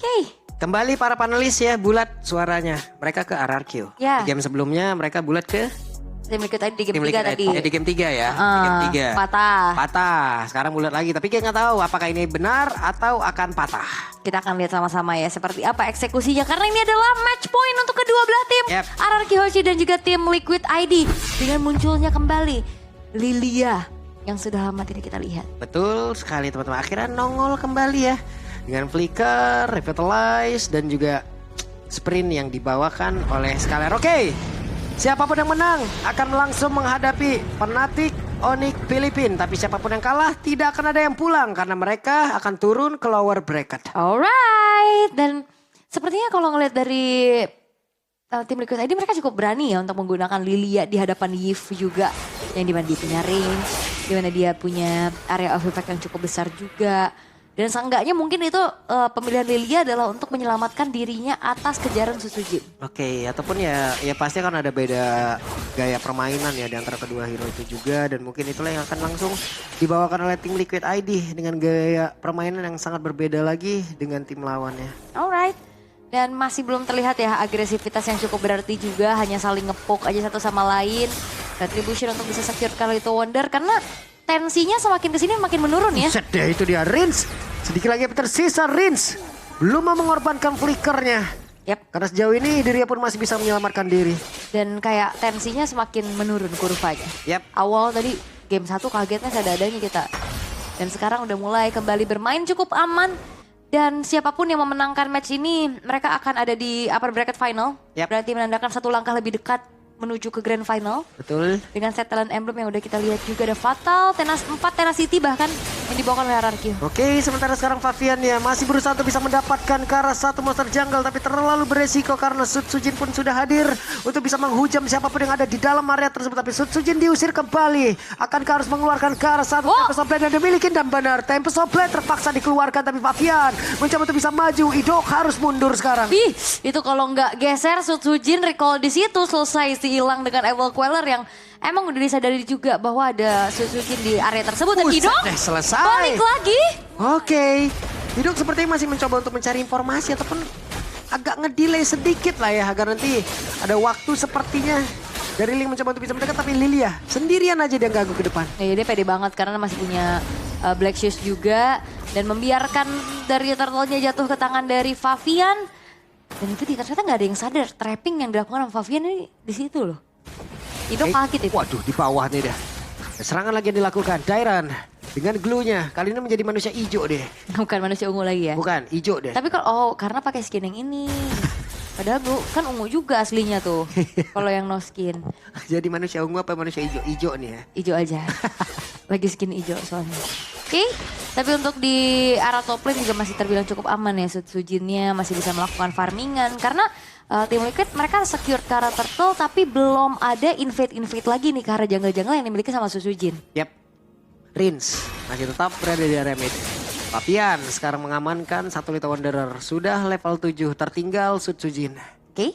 Oke. Kembali para panelis ya, bulat suaranya. Mereka ke RRQ. Ya. Di game sebelumnya mereka bulat ke Tim Liquid tadi di game Tim 3 Liquid tadi. di game 3 ya. Di game 3. Patah. Sekarang bulat lagi. Tapi kita nggak tahu apakah ini benar atau akan patah. Kita akan lihat sama-sama ya seperti apa eksekusinya. Karena ini adalah match point untuk kedua belah tim. Yep. RRQ Hoshi dan juga tim Liquid ID. Dengan munculnya kembali Lilia yang sudah lama tidak kita lihat. Betul sekali teman-teman. Akhirnya nongol kembali ya. Dengan flicker, revitalize, dan juga sprint yang dibawakan oleh Scalar. Oke, siapapun yang menang akan langsung menghadapi Fnatic Onyx Filipina. Tapi siapapun yang kalah tidak akan ada yang pulang. Karena mereka akan turun ke lower bracket. Alright. Dan sepertinya kalau ngeliat dari tim Liquid ID mereka cukup berani ya untuk menggunakan Lilia di hadapan Yves juga. Yang dimana dia punya range, dimana dia punya area of effect yang cukup besar juga. Dan seenggaknya mungkin itu pemilihan Lilia adalah untuk menyelamatkan dirinya atas kejaran Susujin. Oke, ataupun ya pasti akan ada beda gaya permainan ya di antara kedua hero itu juga. Dan mungkin itulah yang akan langsung dibawakan oleh tim Liquid ID dengan gaya permainan yang sangat berbeda lagi dengan tim lawannya. Alright. Dan masih belum terlihat ya agresivitas yang cukup berarti juga. Hanya saling ngepoke aja satu sama lain. Retribution untuk bisa secure Kalito Wonder karena tensinya semakin kesini makin menurun ya. Buset deh, itu dia Rins. Sedikit lagi tersisa Rins. Belum mau mengorbankan flickernya. Yap. Karena sejauh ini dirinya pun masih bisa menyelamatkan diri. Dan kayak tensinya semakin menurun kurvanya. Yap. Awal tadi game 1 kagetnya ada-adanya kita. Dan sekarang udah mulai kembali bermain cukup aman. Dan siapapun yang memenangkan match ini mereka akan ada di upper bracket final. Yap. Berarti menandakan satu langkah lebih dekat menuju ke grand final. Betul. Dengan set talent emblem yang udah kita lihat juga ada Fatal, Tenas 4, Tenacity bahkan yang dibawakan oleh RRQ. Oke, sementara sekarang Favian ya masih berusaha untuk bisa mendapatkan ke arah satu monster jungle. Tapi terlalu beresiko karena Sutsujin pun sudah hadir untuk bisa menghujam siapapun yang ada di dalam area tersebut. Tapi Sutsujin diusir kembali. Akankah harus mengeluarkan ke arah satu Tempest of Blade yang dimiliki? Dan benar, Tempest of Blade terpaksa dikeluarkan. Tapi Favian mencoba untuk bisa maju. Idok harus mundur sekarang. Ih, itu kalau nggak geser Sutsujin recall di situ selesai sih hilang dengan Evil Queller yang emang udah disadari juga bahwa ada Sutsujin di area tersebut. Dan Buset Idok deh, selesai. balik lagi. Oke, Idok sepertinya masih mencoba untuk mencari informasi ataupun agak ngedelay sedikit lah ya agar nanti ada waktu sepertinya dari Link mencoba untuk bisa mendekat. Tapi Lilia sendirian aja dia ganggu ke depan. Ya, dia pede banget karena masih punya Black Shoes juga dan membiarkan dari turtle-nya jatuh ke tangan dari Favian. Dan itu ternyata nggak ada yang sadar trapping yang dilakukan sama Favian ini di situ loh. Itu kaget itu. Waduh, di bawah nih dah. Serangan lagi yang dilakukan Dairan dengan glue-nya. Kali ini menjadi manusia hijau deh. Bukan manusia ungu lagi ya. Bukan, hijau deh. Tapi kalau karena pakai skin yang ini. Padahal kan ungu juga aslinya tuh. Kalau yang no skin. Jadi manusia ungu apa manusia hijau? Hijau nih ya. Hijau aja. Lagi skin hijau soalnya. Oke, tapi untuk di arah top lane juga masih terbilang cukup aman ya. Sutsujinnya masih bisa melakukan farmingan. Karena tim Liquid mereka secure ke arah turtle tapi belum ada invade lagi nih ke arah jungle-jungle yang dimiliki sama Sutsujin. Yap. Rins masih tetap berada di area mid. Favian sekarang mengamankan satu Little Wanderer. Sudah level 7, tertinggal Sutsujin. Oke,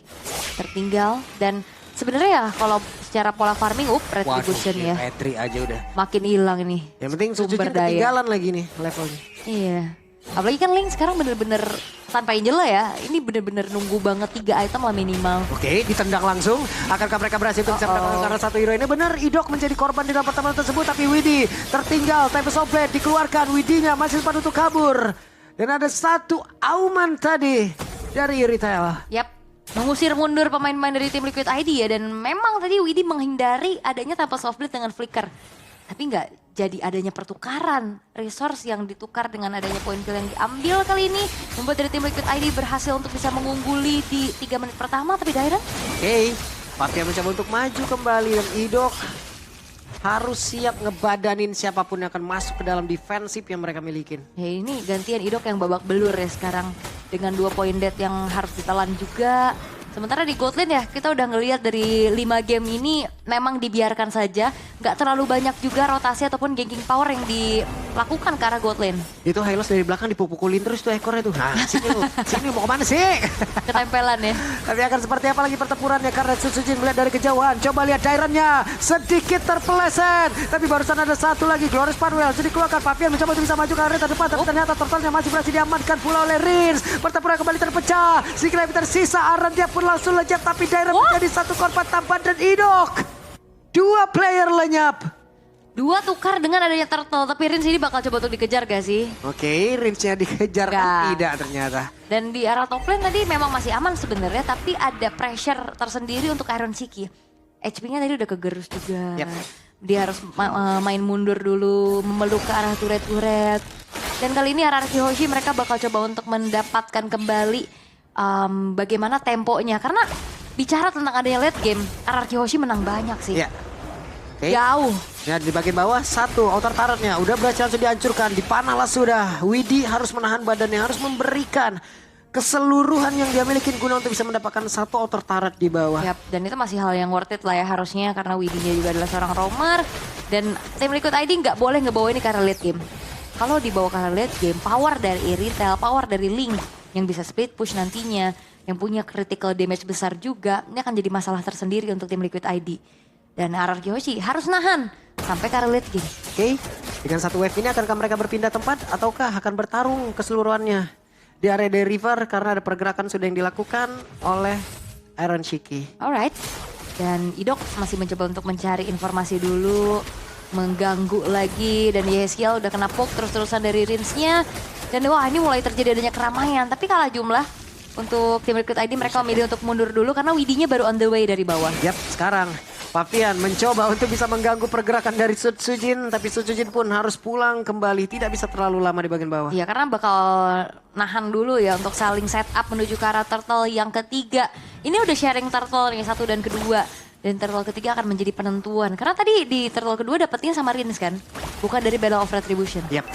tertinggal dan sebenarnya ya kalau secara pola farming retribution ya. Retri aja udah. Makin hilang ini. Yang penting sumber Sutsujin daya. ketinggalan lagi nih levelnya. Iya. Apalagi kan Link sekarang bener-bener tanpa Angel lah ya. Ini bener-bener nunggu banget 3 item lah minimal. Oke, ditendang langsung. Akankah mereka berhasil untuk bisa mendapatkan karena satu hero ini? Benar, Idok menjadi korban di dalam pertemuan tersebut. Tapi Widi tertinggal. Tempest of Blade dikeluarkan. Widinya masih sempat untuk kabur. Dan ada satu auman tadi dari Retail. Yap. Mengusir mundur pemain-pemain dari tim Liquid ID ya. Dan memang tadi Widi menghindari adanya Tempest of Blade dengan Flicker. Tapi nggak jadi adanya pertukaran resource yang ditukar dengan adanya poin kill yang diambil kali ini. Membuat dari tim Liquid ID berhasil untuk bisa mengungguli di 3 menit pertama. Tapi Dairan? Oke, Favian mencoba untuk maju kembali. Dan Idok harus siap ngebadanin siapapun yang akan masuk ke dalam defensif yang mereka milikin. Ya ini gantian Idok yang babak belur ya sekarang. Dengan 2 poin dead yang harus ditelan juga. Sementara di Gold Lane ya kita udah ngelihat dari 5 game ini memang dibiarkan saja. Nggak terlalu banyak juga rotasi ataupun ganking power yang lakukan ke arah god lane. Itu Hylos dari belakang dipukulin terus tuh ekornya tuh. Nah sini mau kemana sih? Ketempelan ya. Tapi akan seperti apa lagi pertempurannya karena Sutsujin melihat dari kejauhan. Coba lihat Dairennya sedikit terpeleset. Tapi barusan ada satu lagi Glorious Panwell. Jadi keluarkan Fabian mencoba untuk bisa maju ke area terdepan. Tapi ternyata turtle-nya masih berhasil diamankan pula oleh Rins. Pertempuran kembali terpecah. Sedikit lebih tersisa. Aran dia pun langsung lenyap. Tapi Dairen menjadi satu korban tambahan dan Idok. Dua player lenyap. Dua tukar dengan adanya turtle, tapi Rins ini bakal coba untuk dikejar gak sih? Oke, Rinsnya dikejar kan tidak ternyata. Dan di arah top lane tadi memang masih aman sebenarnya, tapi ada pressure tersendiri untuk Iron Shiki. HP-nya tadi udah kegerus juga. Yep. Dia harus main mundur dulu, memeluk ke arah turret-turret. Dan kali ini RRQ Hoshi mereka bakal coba untuk mendapatkan kembali bagaimana temponya. Karena bicara tentang adanya late game, RRQ Hoshi menang banyak sih. Ya. Okay. Jauh. Ya di bagian bawah satu outer turretnya udah berhasil langsung dihancurkan. Dipanah lah sudah. Widi harus menahan badannya, harus memberikan keseluruhan yang dia miliki guna untuk bisa mendapatkan satu outer turret di bawah. Yap, dan itu masih hal yang worth it lah ya harusnya karena Widinya juga adalah seorang roamer. Dan tim Liquid ID nggak boleh ngebawa ini karena late game. Kalau dibawa karena late game, power dari Retail, power dari Link yang bisa split push nantinya, yang punya critical damage besar juga, ini akan jadi masalah tersendiri untuk tim Liquid ID. Dan RRQ Hoshi harus nahan sampai ke arah late game. Oke, dengan satu wave ini akankah mereka berpindah tempat ataukah akan bertarung keseluruhannya di area dari river karena ada pergerakan sudah yang dilakukan oleh Iron Shiki. Alright, dan Idok masih mencoba untuk mencari informasi dulu, mengganggu lagi, dan Yeskiel udah kena poke terus-terusan dari Rinsnya. Dan wah ini mulai terjadi adanya keramaian, tapi kalah jumlah. Untuk tim Liquid ID mereka memilih untuk mundur dulu karena Widinya baru on the way dari bawah. Yap, sekarang Fabian mencoba untuk bisa mengganggu pergerakan dari Sutsujin, tapi Sutsujin pun harus pulang kembali, tidak bisa terlalu lama di bagian bawah. Iya, karena bakal nahan dulu ya untuk saling setup menuju ke arah turtle yang ketiga. Ini udah sharing turtle nih, satu dan kedua. Dan turtle ketiga akan menjadi penentuan. Karena tadi di turtle kedua dapetnya sama Rins kan, bukan dari Battle of Retribution. Yap.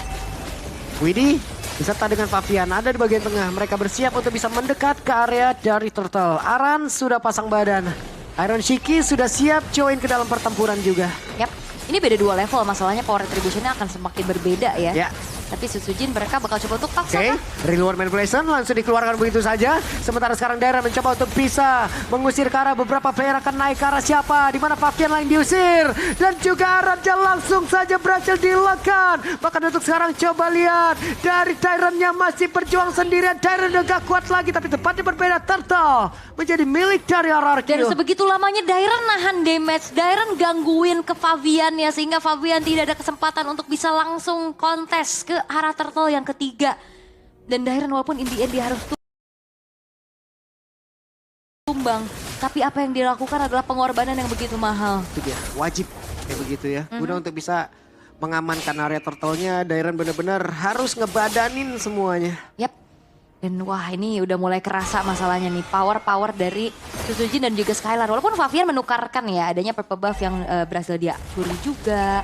Widi beserta dengan Fabian ada di bagian tengah. Mereka bersiap untuk bisa mendekat ke area dari turtle. Aran sudah pasang badan. Iron Shiki sudah siap join ke dalam pertempuran juga. Yap, ini beda dua level, masalahnya power retributionnya akan semakin berbeda ya. Ya. Tapi Sutsujin mereka bakal coba untuk paksa. Oke, reward manipulation langsung dikeluarkan begitu saja. Sementara sekarang Dairen mencoba untuk bisa mengusir ke arah beberapa player akan naik ke arah siapa. Di mana Fabian lain diusir. Dan juga Arannya langsung saja berhasil dilekan. Bahkan untuk sekarang coba lihat. Dari Dairennya masih berjuang sendirian. Dairen udah gak kuat lagi tapi tepatnya berbeda. Turtle menjadi milik dari RRQ. Dan sebegitu lamanya Dairen nahan damage. Dairen gangguin ke Fabian ya. Sehingga Fabian tidak ada kesempatan untuk bisa langsung kontes ke arah turtle yang ketiga. Dan Dairen walaupun in the end dia harus tumbang, tapi apa yang dilakukan adalah pengorbanan yang begitu mahal. Itu dia, wajib kayak begitu ya. Guna untuk bisa mengamankan area turtle-nya, Dairen benar-benar harus ngebadanin semuanya. Yap. Dan wah ini udah mulai kerasa masalahnya nih, power dari Sutsujin dan juga Skylar. Walaupun Fabian menukarkan ya adanya purple buff yang berhasil dia curi juga.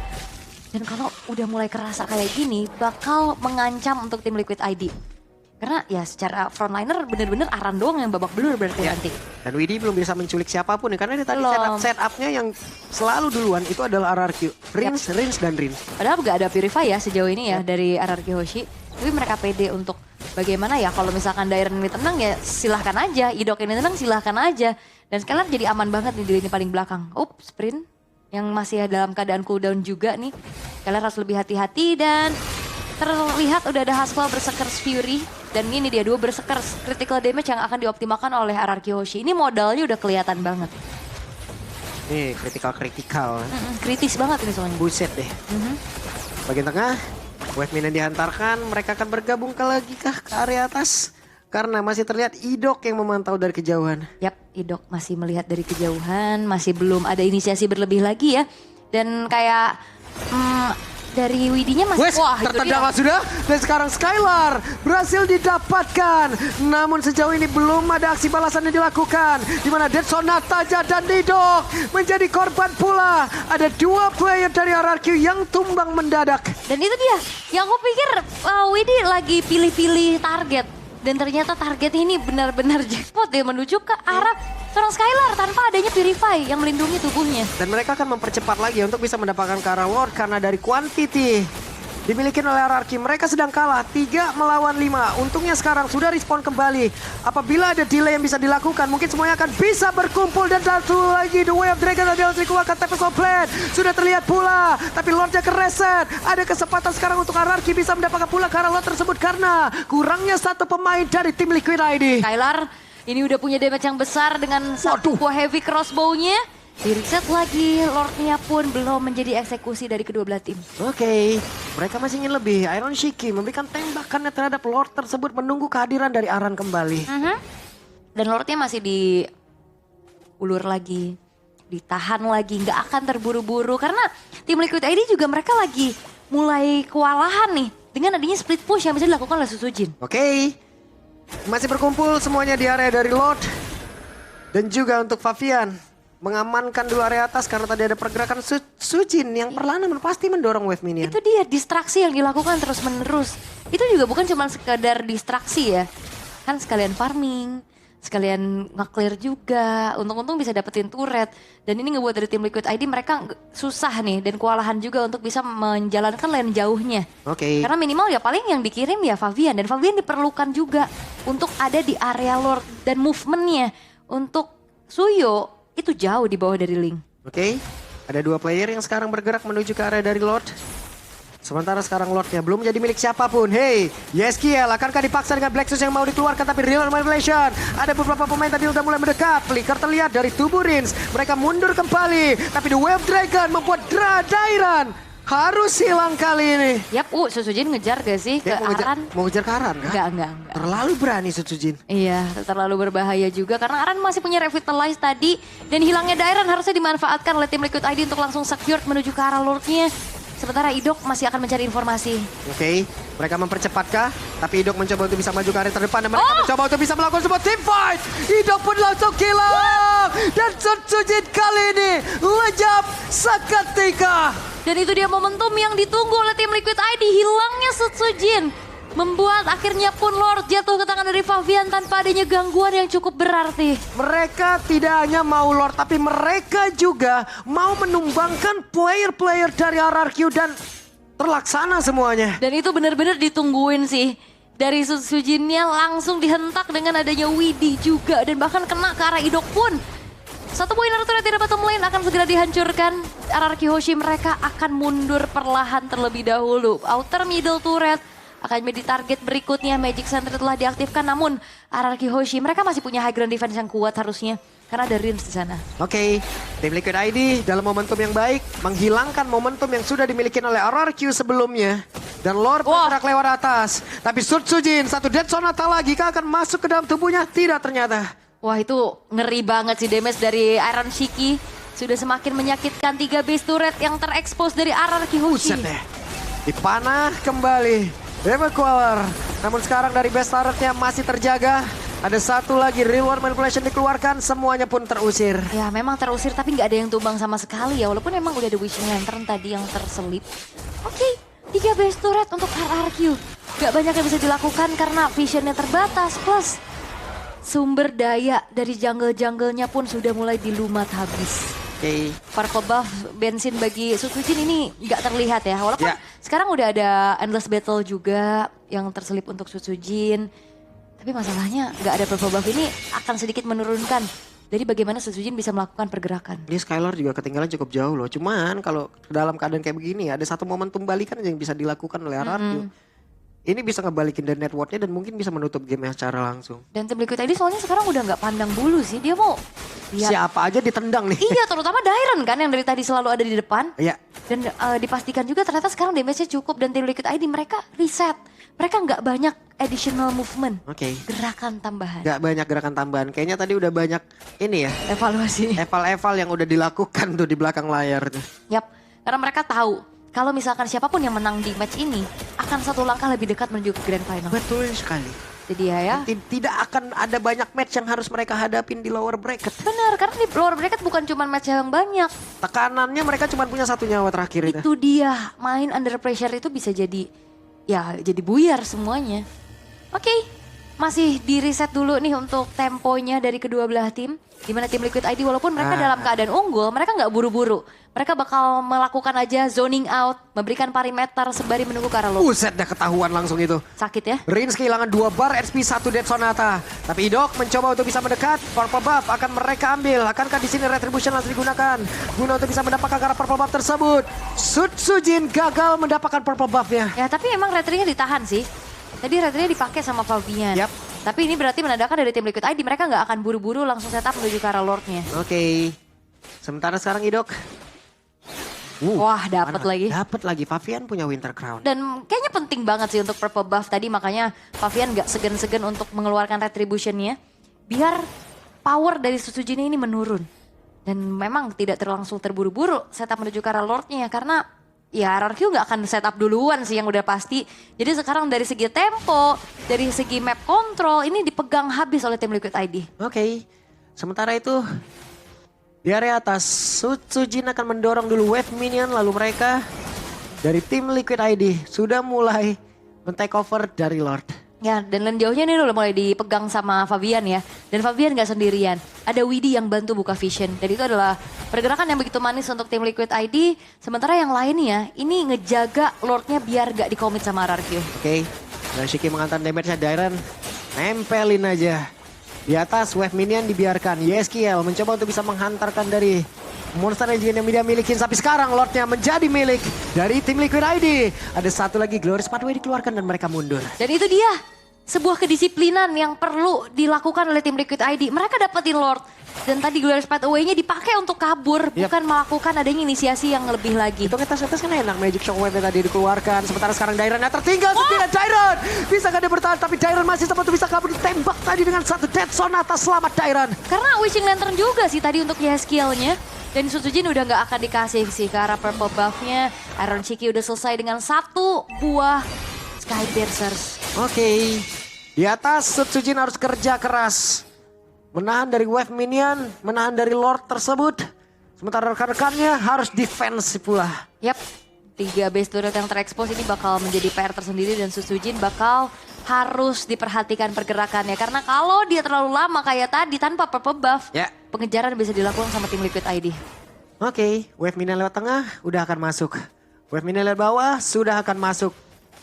Dan kalau udah mulai kerasa kayak gini, bakal mengancam untuk tim Liquid ID. Karena ya secara frontliner bener-bener Aran doang yang babak belur berarti Ya. nanti. Dan Widi belum bisa menculik siapapun ya, karena dia tadi Belum. setup-nya yang selalu duluan itu adalah RRQ. Rins, Rins, dan Rins. Padahal gak ada Purify ya sejauh ini ya dari RRQ Hoshi. Tapi mereka pede untuk bagaimana ya kalau misalkan Dairen ini tenang ya silahkan aja. Idok ini tenang silahkan aja. Dan sekarang jadi aman banget nih di lini paling belakang. Sprint yang masih dalam keadaan cooldown juga nih. Kalian harus lebih hati-hati dan terlihat udah ada Haskell Berserker's Fury. Dan ini dia dua Berserker's critical damage yang akan dioptimalkan oleh RRQ Hoshi. Ini modalnya udah kelihatan banget. Nih, kritikal. Kritis banget ini soalnya. Buset deh. Bagian tengah, Wave Minion dihantarkan. Mereka akan bergabung ke area atas. Karena masih terlihat Idok yang memantau dari kejauhan. Yap, Idok masih melihat dari kejauhan, masih belum ada inisiasi berlebih lagi ya. Dan kayak dari Widinya masih Wes, tertendang sudah. Dan sekarang Skylar berhasil didapatkan. Namun sejauh ini belum ada aksi balasan yang dilakukan. Di mana Dead Sonata dan Idok menjadi korban pula. Ada dua player dari RRQ yang tumbang mendadak. Dan itu dia, yang aku pikir Widi lagi pilih-pilih target. Dan ternyata target ini benar-benar jackpot ya menuju ke arah seorang Skylar tanpa adanya Purify yang melindungi tubuhnya. Dan mereka akan mempercepat lagi untuk bisa mendapatkan ke arah Lord karena dari quantity dimiliki oleh RRQ. Mereka sedang kalah 3 melawan 5. Untungnya sekarang sudah respon kembali. Apabila ada delay yang bisa dilakukan, mungkin semuanya akan bisa berkumpul. Dan satu lagi The Way of Dragon tadi harus dikeluarkan. Tempest of Blade sudah terlihat pula, tapi Lordnya kereset. Ada kesempatan sekarang untuk RRQ bisa mendapatkan pula karena Lord tersebut karena kurangnya satu pemain dari tim Liquid ID. Skylar ini udah punya damage yang besar dengan satu buah heavy crossbow-nya. Di reset lagi, Lordnya pun belum menjadi eksekusi dari kedua belah tim. Oke, mereka masih ingin lebih. Iron Shiki memberikan tembakannya terhadap Lord tersebut menunggu kehadiran dari Aran kembali. Dan Lordnya masih diulur lagi, ditahan lagi, nggak akan terburu-buru. Karena tim Liquid ID juga mereka lagi mulai kewalahan nih. Dengan adanya split push yang bisa dilakukan oleh Suzujin. Oke, masih berkumpul semuanya di area dari Lord. Dan juga untuk Favian. Mengamankan dua area atas karena tadi ada pergerakan Sujin yang perlahan pasti mendorong wave minion. Itu dia distraksi yang dilakukan terus menerus. Itu juga bukan cuma sekadar distraksi ya. Kan sekalian farming, sekalian nge-clear juga. Untung-untung bisa dapetin turret. Dan ini ngebuat dari tim Liquid ID mereka susah nih dan kewalahan juga untuk bisa menjalankan lane jauhnya. Oke. Karena minimal ya paling yang dikirim ya Favian. Dan Favian diperlukan juga untuk ada di area Lord dan movementnya. Untuk Suyo itu jauh di bawah dari Ling. Oke, ada dua player yang sekarang bergerak menuju ke area dari Lord. Sementara sekarang Lordnya belum menjadi milik siapapun. Hey, Yeskiel akankah dipaksa dengan Black Shoes yang mau dikeluarkan tapi real manipulation. Ada beberapa pemain tadi udah mulai mendekat. Flicker terlihat dari tubuh Rins. Mereka mundur kembali. Tapi The Wave Dragon membuat Dairan harus hilang kali ini. Yap, Suzujin ngejar gak sih ke Aran? Mau ngejar ke Aran kan? Enggak. Terlalu berani Suzujin. Iya, terlalu berbahaya juga karena Aran masih punya revitalize tadi. Dan hilangnya Dairan harusnya dimanfaatkan oleh tim Liquid ID untuk langsung secure menuju ke arah Lordnya. Sementara Idok masih akan mencari informasi. Oke, mereka mempercepatkah? Tapi Idok mencoba untuk bisa maju ke area terdepan dan mereka mencoba untuk bisa melakukan sebuah team fight. Idok pun langsung hilang. Dan Sujin kali ini lejap seketika. Dan itu dia momentum yang ditunggu oleh tim Liquid ID. Hilangnya Sujin membuat akhirnya pun Lord jatuh ke tangan dari Favian tanpa adanya gangguan yang cukup berarti. Mereka tidak hanya mau Lord, tapi mereka juga mau menumbangkan player-player dari RRQ dan terlaksana semuanya. Dan itu benar-benar ditungguin sih. Dari Sujinnya langsung dihentak dengan adanya Widi juga. Dan bahkan kena ke arah Idok pun. Satu poin turret tidak bottom lane akan segera dihancurkan. RRQ Hoshi mereka akan mundur perlahan terlebih dahulu. Outer middle turret akan menjadi target berikutnya. Magic Center telah diaktifkan namun RRQ Hoshi mereka masih punya high ground defense yang kuat harusnya. Karena ada Rins di sana. Oke, tim Liquid ID dalam momentum yang baik menghilangkan momentum yang sudah dimiliki oleh RRQ sebelumnya. Dan Lord bergerak lewat atas. Tapi Sujin satu Dead Sonata lagi akan masuk ke dalam tubuhnya. Tidak ternyata. Wah itu ngeri banget sih damage dari Iron Shiki. Sudah semakin menyakitkan 3 base turret yang terekspos dari RRQ Hoshi. Buset deh. Dipanah kembali. Evacuator. Namun sekarang dari base turretnya masih terjaga. Ada satu lagi real world manipulation dikeluarkan. Semuanya pun terusir. Ya memang terusir tapi nggak ada yang tumbang sama sekali ya. Walaupun memang udah ada wishing lantern tadi yang terselip. Oke, 3 base turret untuk RRQ. Gak banyak yang bisa dilakukan karena visionnya terbatas. Plus sumber daya dari jungle-junglenya pun sudah mulai dilumat habis. Oke. Purple buff bensin bagi Sujin ini nggak terlihat ya. Walaupun sekarang udah ada endless battle juga yang terselip untuk Sujin. Tapi masalahnya nggak ada purple buff ini akan sedikit menurunkan dari bagaimana Sujin bisa melakukan pergerakan. Dia Skylar juga ketinggalan cukup jauh loh. Cuman kalau dalam keadaan kayak begini ada satu momentum balikan yang bisa dilakukan oleh RRQ. Ini bisa ngebalikin dari networknya dan mungkin bisa menutup game secara langsung. Dan tim Liquid ID soalnya sekarang udah nggak pandang bulu sih. Dia mau lihat. Siapa aja ditendang nih. Iya terutama Dairan kan yang dari tadi selalu ada di depan. Iya. Dan dipastikan juga ternyata sekarang damage-nya cukup. Dan tim Liquid ID mereka reset. Mereka nggak banyak additional movement. Oke. Gerakan tambahan. Nggak banyak gerakan tambahan. Kayaknya tadi udah banyak ini ya. Evaluasi. Eval yang udah dilakukan tuh di belakang layar tuh. Yap. Karena mereka tahu. Kalau misalkan siapapun yang menang di match ini akan satu langkah lebih dekat menuju ke grand final. Betul sekali. Jadi ya. Tidak akan ada banyak match yang harus mereka hadapin di lower bracket. Benar, karena di lower bracket bukan cuma match yang banyak. Tekanannya mereka cuma punya satu nyawa terakhir itu. Itu dia, main under pressure itu bisa jadi ya jadi buyar semuanya. Oke, masih di reset dulu nih untuk temponya dari kedua belah tim. Dimana tim Liquid ID walaupun mereka dalam keadaan unggul, mereka nggak buru-buru. Mereka bakal melakukan aja zoning out, memberikan perimeter sembari menunggu ke arah Lord. Buset dah ketahuan langsung itu. Sakit ya. Rins kehilangan 2 bar HP 1 Dead Sonata. Tapi Idok mencoba untuk bisa mendekat. Purple buff akan mereka ambil. Akankah di sini Retribution langsung digunakan guna untuk bisa mendapatkan arah purple buff tersebut. Sutsujin gagal mendapatkan purple buffnya. Ya tapi emang retrinya ditahan sih. Tadi retrinya dipakai sama Fabian. Yap. Tapi ini berarti menandakan dari tim Liquid ID mereka nggak akan buru-buru langsung setup menuju ke arah Lordnya. Oke. Sementara sekarang Idok. Wah dapat lagi. Dapat lagi. Fabian punya Winter Crown. Dan kayaknya penting banget sih untuk purple buff tadi, makanya Fabian gak segan-segan untuk mengeluarkan retributionnya. Biar power dari Sutsujin ini menurun. Dan memang tidak terlangsung terburu-buru setup menuju ke arah Lordnya, karena ya RRQ gak akan setup duluan sih yang udah pasti. Jadi sekarang dari segi tempo, dari segi map control, ini dipegang habis oleh tim Liquid ID. Oke. Sementara itu di area atas, Sutsujin akan mendorong dulu wave minion, lalu mereka dari tim Liquid ID sudah mulai men-take over dari Lord. Ya, dan jauhnya ini udah mulai dipegang sama Fabian ya. Dan Fabian gak sendirian, ada Widi yang bantu buka vision. Dan itu adalah pergerakan yang begitu manis untuk tim Liquid ID. Sementara yang lainnya, ini ngejaga Lordnya biar gak dikomit sama RRQ. Oke, dan Shiki mengantar damage-nya Dairon, nempelin aja. Di atas wave minion dibiarkan. Yeskiel mencoba untuk bisa menghantarkan dari monster engine yang dia milikin. Tapi sekarang Lordnya menjadi milik dari tim Liquid ID. Ada satu lagi Glorious Pathway dikeluarkan dan mereka mundur. Dan itu dia, sebuah kedisiplinan yang perlu dilakukan oleh tim Liquid ID. Mereka dapetin Lord. Dan tadi Glorious Pathway-nya dipakai untuk kabur, bukan melakukan adanya inisiasi yang lebih lagi. Itu ngetes kan enak, Magic Shockwave tadi dikeluarkan. Sementara sekarang Dairon yang tertinggal sendirian. Dairon bisa gak dia bertahan, tapi Dairon masih sempat bisa kabur, ditembak tadi dengan satu Dead Sonata. Selamat Dairon. Karena Wishing Lantern juga sih tadi untuk Yeskiel-nya. Dan Sutsujin udah gak akan dikasih sih ke arah purple buff-nya. Iron Shiki udah selesai dengan 1 buah Sky Piercers. Oke, di atas Sutsujin harus kerja keras. Menahan dari wave minion, menahan dari Lord tersebut. Sementara rekan-rekannya harus defense pula. Yap, 3 base turret yang terekspos ini bakal menjadi PR tersendiri dan Sutsujin bakal harus diperhatikan pergerakannya. Karena kalau dia terlalu lama kayak tadi tanpa purple buff, pengejaran bisa dilakukan sama tim Liquid ID. Oke, wave minion lewat tengah udah akan masuk. Wave minion lewat bawah sudah akan masuk.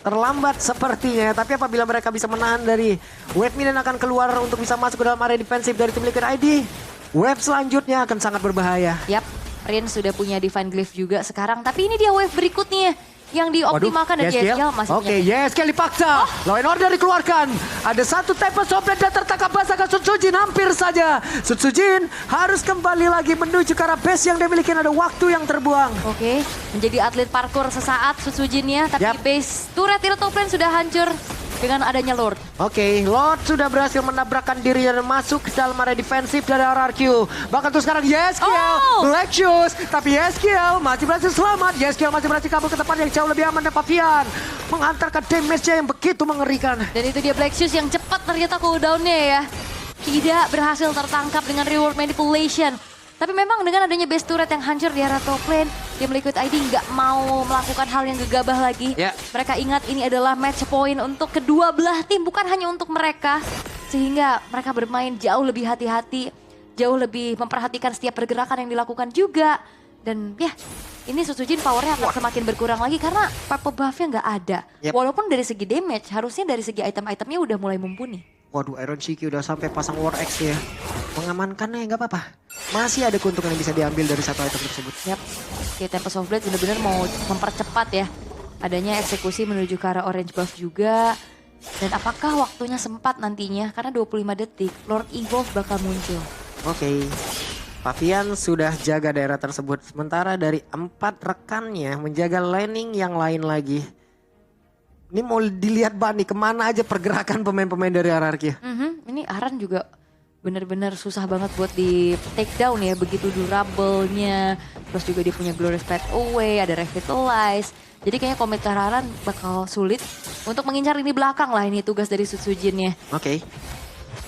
Terlambat sepertinya, tapi apabila mereka bisa menahan dari wave minion akan keluar untuk bisa masuk ke dalam area defensif dari tim Liquid ID. Wave selanjutnya akan sangat berbahaya. Yap, Rin sudah punya Divine Glyph juga sekarang. Tapi ini dia wave berikutnya yang dioptimalkan dari Yeskiel masih Oke, Yeskiel dipaksa. Law and Order dikeluarkan. Ada satu Tempest of Blade dan tertangkap basah ke Sutsujin. Hampir saja Sutsujin harus kembali lagi menuju ke arah base yang dia miliki. Ada waktu yang terbuang. Oke, menjadi atlet parkour sesaat Sutsujinnya. Tapi base turret Irtoplan sudah hancur dengan adanya Lord. Oke, Lord sudah berhasil menabrakkan dirinya dan masuk ke dalam area defensif dari RRQ. Bahkan tuh sekarang Yeskiel, Black Shoes. Tapi Yeskiel masih berhasil selamat. Yeskiel masih berhasil kabur ke tempat yang jauh lebih aman dan Fabian menghantarkan damage-nya yang begitu mengerikan. Dan itu dia Black Shoes yang cepat ternyata cooldown-nya ya. Tidak berhasil tertangkap dengan reward manipulation. Tapi memang dengan adanya base turret yang hancur di arah top lane, tim Liquid ID nggak mau melakukan hal yang gegabah lagi. Mereka ingat ini adalah match point untuk kedua belah tim, bukan hanya untuk mereka. Sehingga mereka bermain jauh lebih hati-hati, jauh lebih memperhatikan setiap pergerakan yang dilakukan juga. Dan ya, ini Sutsujin powernya akan semakin berkurang lagi karena purple buff-nya nggak ada. Walaupun dari segi damage, harusnya dari segi item-itemnya udah mulai mumpuni. Waduh, Iron Shiki udah sampai pasang War X ya. Mengamankannya nggak apa-apa. Masih ada keuntungan yang bisa diambil dari satu item tersebut. Yap, oke, Tempest of Blade benar-benar mau mempercepat ya. Adanya eksekusi menuju ke arah orange buff juga. Dan apakah waktunya sempat nantinya? Karena 25 detik, Lord Evolve bakal muncul. Oke, Fabian sudah jaga daerah tersebut. Sementara dari 4 rekannya menjaga laning yang lain lagi. Ini mau dilihat Bani kemana aja pergerakan pemain-pemain dari RRQ. Ini Aran juga benar-benar susah banget buat di take down ya. Begitu durable-nya. Terus juga dia punya Glorious Pathway, ada Revitalize. Jadi kayaknya komit ke Aran bakal sulit untuk mengincar ini belakang lah. Ini tugas dari Sutsujinnya. Oke.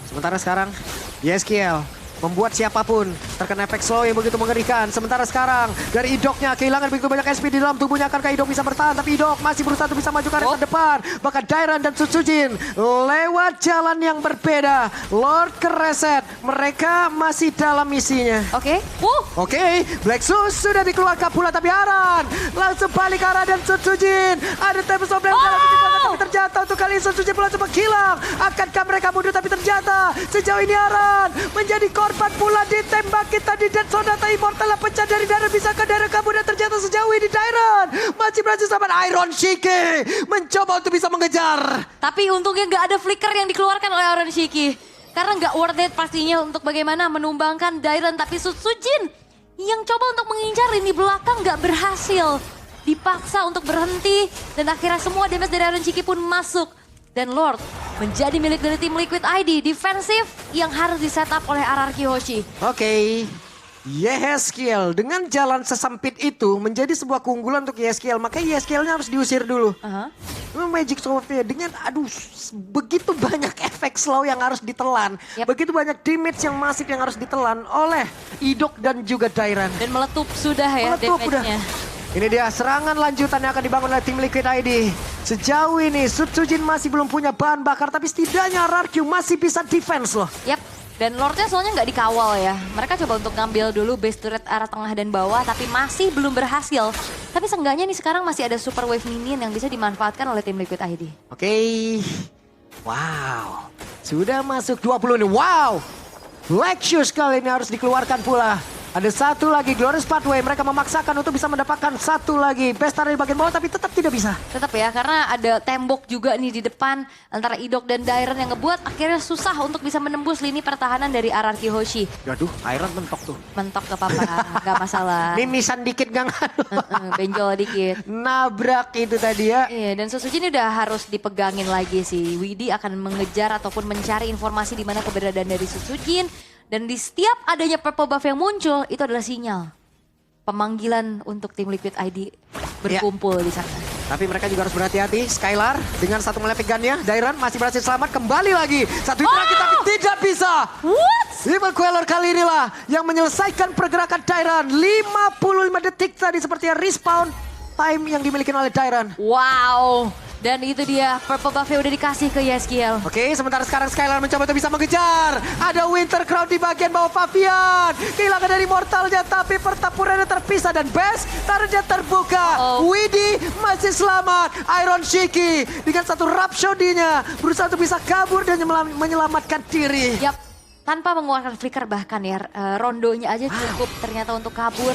Sementara sekarang Yeskiel membuat siapapun terkena efek slow yang begitu mengerikan. Sementara sekarang dari Idoknya kehilangan begitu banyak SP di dalam tubuhnya. Akankah Idok bisa bertahan? Tapi Idok masih berusaha untuk bisa maju ke arah depan. Bahkan Dairan dan Sutsujin lewat jalan yang berbeda. Lord kereset. Mereka masih dalam misinya. Oke. Oke, Black Sus sudah dikeluarkan pula, tapi Aran langsung balik ke arah dan Sutsujin. Ada Tempest of Blame tapi ternyata untuk kali ini Sutsujin pula coba hilang. Akankah mereka mundur? Tapi ternyata sejauh ini Aran menjadi korban pula ditembak kita di Dead Sonata Immortal. Pecah dari Dairan, bisa ke Dairan kabur dan ternyata sejauh ini Dairan masih berhasil sama Iron Shiki mencoba untuk bisa mengejar. Tapi untungnya nggak ada flicker yang dikeluarkan oleh Iron Shiki. Karena nggak worth it pastinya untuk bagaimana menumbangkan Dairan. Tapi Sutsujin yang coba untuk mengincar ini belakang nggak berhasil. Dipaksa untuk berhenti dan akhirnya semua damage dari Iron Shiki pun masuk. Dan Lord menjadi milik dari tim Liquid ID. Defensif yang harus disetup oleh RRQ Hoshi. Oke. Yeskiel dengan jalan sesempit itu menjadi sebuah keunggulan untuk Yeskiel. Makanya Yeskielnya harus diusir dulu. Magic Sword-nya dengan begitu banyak efek slow yang harus ditelan. Begitu banyak damage yang masif yang harus ditelan oleh Idok dan juga Dairan. Dan meletup sudah ya damage-nya. Ini dia serangan lanjutan yang akan dibangun oleh tim Liquid ID. Sejauh ini Sutsujin masih belum punya bahan bakar, tapi setidaknya RRQ masih bisa defense loh. Yap, dan Lordnya soalnya nggak dikawal ya. Mereka coba untuk ngambil dulu base turret arah tengah dan bawah, tapi masih belum berhasil. Tapi seenggaknya nih sekarang masih ada super wave minion yang bisa dimanfaatkan oleh tim Liquid ID. Oke. Wow, sudah masuk 20 nih. Wow, Black Shoes kali ini harus dikeluarkan pula. Ada satu lagi Glorious Pathway, mereka memaksakan untuk bisa mendapatkan satu lagi Bestari di bagian bawah tapi tetap tidak bisa. Tetap ya, karena ada tembok juga nih di depan antara Idok dan Dairan yang ngebuat akhirnya susah untuk bisa menembus lini pertahanan dari RRQ Hoshi. Aduh, Iron mentok tuh. Mentok gak apa-apa, gak masalah. Mimisan dikit gak ngaruh. Benjol dikit. Nabrak itu tadi ya. Iya, dan Sutsujin udah harus dipegangin lagi sih. Widi akan mengejar ataupun mencari informasi di mana keberadaan dari Sutsujin. Dan di setiap adanya purple buff yang muncul, itu adalah sinyal pemanggilan untuk tim Liquid ID berkumpul di sana. Tapi mereka juga harus berhati-hati. Skylar dengan satu melepek gunnya. Dairan masih berhasil selamat, kembali lagi. Satu terakhir tapi tidak bisa. What? Evil Queller kali inilah yang menyelesaikan pergerakan Dairan. 55 detik tadi sepertinya respawn time yang dimiliki oleh Dairan. Wow. Dan itu dia purple buff-nya udah dikasih ke Yeskiel. Oke, sementara sekarang Skylar mencoba untuk bisa mengejar. Ada Winter Crown di bagian bawah Fabian. Kehilangan dari mortalnya tapi pertempurannya terpisah dan best targetnya terbuka. Widi masih selamat. Iron Shiki dengan satu Rhapsody-nya berusaha untuk bisa kabur dan menyelamatkan diri. Yap, tanpa mengeluarkan flicker bahkan ya. Rondonya aja cukup ternyata untuk kabur.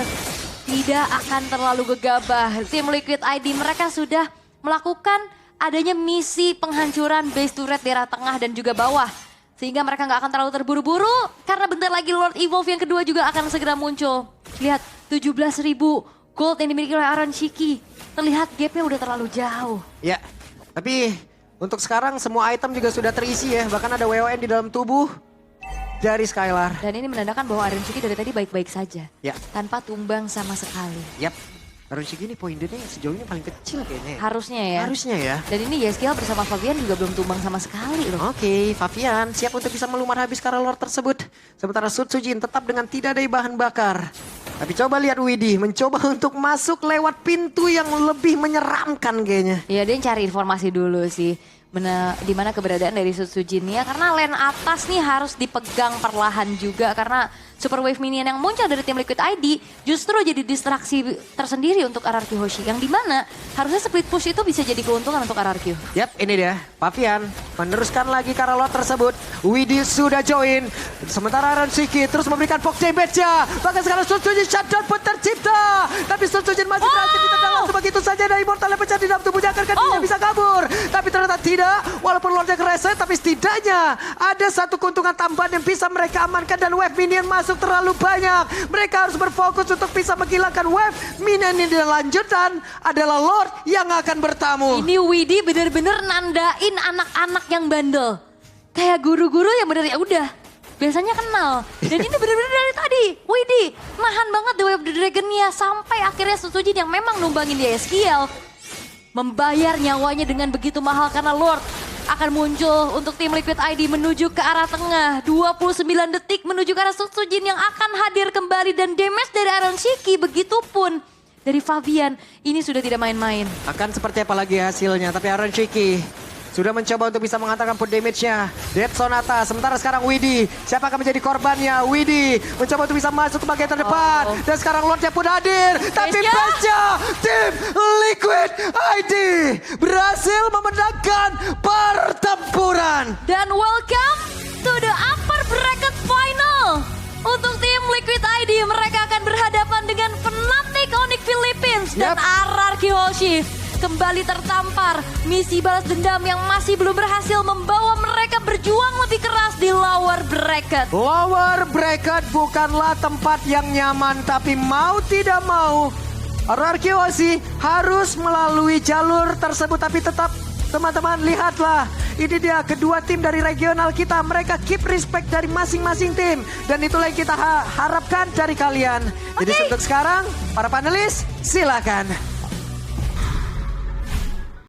Tidak akan terlalu gegabah. Tim Liquid ID mereka sudah melakukan adanya misi penghancuran base turret daerah tengah dan juga bawah. Sehingga mereka nggak akan terlalu terburu-buru karena bentar lagi Lord Evolve yang kedua juga akan segera muncul. Lihat 17.000 gold yang dimiliki oleh Iron Shiki. Terlihat gapnya udah terlalu jauh. Ya, tapi untuk sekarang semua item juga sudah terisi ya. Bahkan ada WON di dalam tubuh dari Skylar. Dan ini menandakan bahwa Iron Shiki dari tadi baik-baik saja. Ya. Tanpa tumbang sama sekali. Yap. Iron Shiki ini poin dia sejauh ini paling kecil kayaknya. Harusnya ya. Harusnya ya. Dan ini Yeskiel bersama Fabian juga belum tumbang sama sekali loh. Oke, Fabian siap untuk bisa melumar habis karena Lord tersebut. Sementara Sutsujin tetap dengan tidak ada bahan bakar. Tapi coba lihat Widi mencoba untuk masuk lewat pintu yang lebih menyeramkan kayaknya. Iya, dia cari informasi dulu sih. Di mana keberadaan dari Sutsujin ya. Karena lane atas nih harus dipegang perlahan juga. Karena super wave minion yang muncul dari tim Liquid ID justru jadi distraksi tersendiri untuk RRQ Hoshi. Yang dimana harusnya split push itu bisa jadi keuntungan untuk RRQ. Yap, ini dia. Fabian meneruskan lagi karena lot tersebut. Widi sudah join. Sementara Iron Shiki terus memberikan box damage-nya. Bahkan sekarang Sutsujin shutdown pun tercipta. Tapi Sutsujin masih berhasil ditendang langsung begitu saja. Dan Immortal pecah di dalam tubuhnya agar dia bisa kabur. Tapi ternyata tidak. Walaupun Lordnya kereset tapi setidaknya ada satu keuntungan tambahan yang bisa mereka amankan. Dan wave minion masuk terlalu banyak. Mereka harus berfokus untuk bisa menghilangkan wave minion ini. Dan lanjutan adalah Lord yang akan bertamu. Ini Widi bener-bener nandain anak-anak yang bandel. Kayak guru-guru yang bener ya udah. Biasanya kenal. Dan ini bener-bener dari tadi. Widi nahan banget The Way of the Dragon-nya. Sampai akhirnya Sutsujin yang memang numbangin dia Yeskiel. Membayar nyawanya dengan begitu mahal karena Lord akan muncul untuk tim Liquid ID menuju ke arah tengah. 29 detik menuju ke arah Sutsujin yang akan hadir kembali. Dan damage dari Iron Shiki begitupun dari Fabian. Ini sudah tidak main-main. Akan seperti apa lagi hasilnya, tapi Iron Shiki sudah mencoba untuk bisa menghantarkan pun damage-nya. Dead Sonata, sementara sekarang Widhi. Siapa akan menjadi korbannya? Widhi mencoba untuk bisa masuk ke bagian terdepan. Dan sekarang Lordnya pun hadir. Tapi Best-nya tim Liquid ID berhasil memenangkan pertempuran. Dan welcome to the upper bracket final. Untuk tim Liquid ID, mereka akan berhadapan dengan Fnatic Onyx Philippines dan RRQ Hoshi. Kembali tertampar, misi balas dendam yang masih belum berhasil membawa mereka berjuang lebih keras di lower bracket. Lower bracket bukanlah tempat yang nyaman, tapi mau tidak mau RRQ Hoshi harus melalui jalur tersebut. Tapi tetap teman-teman lihatlah, ini dia kedua tim dari regional kita. Mereka keep respect dari masing-masing tim. Dan itulah yang kita harapkan dari kalian. Jadi untuk sekarang, para panelis silakan.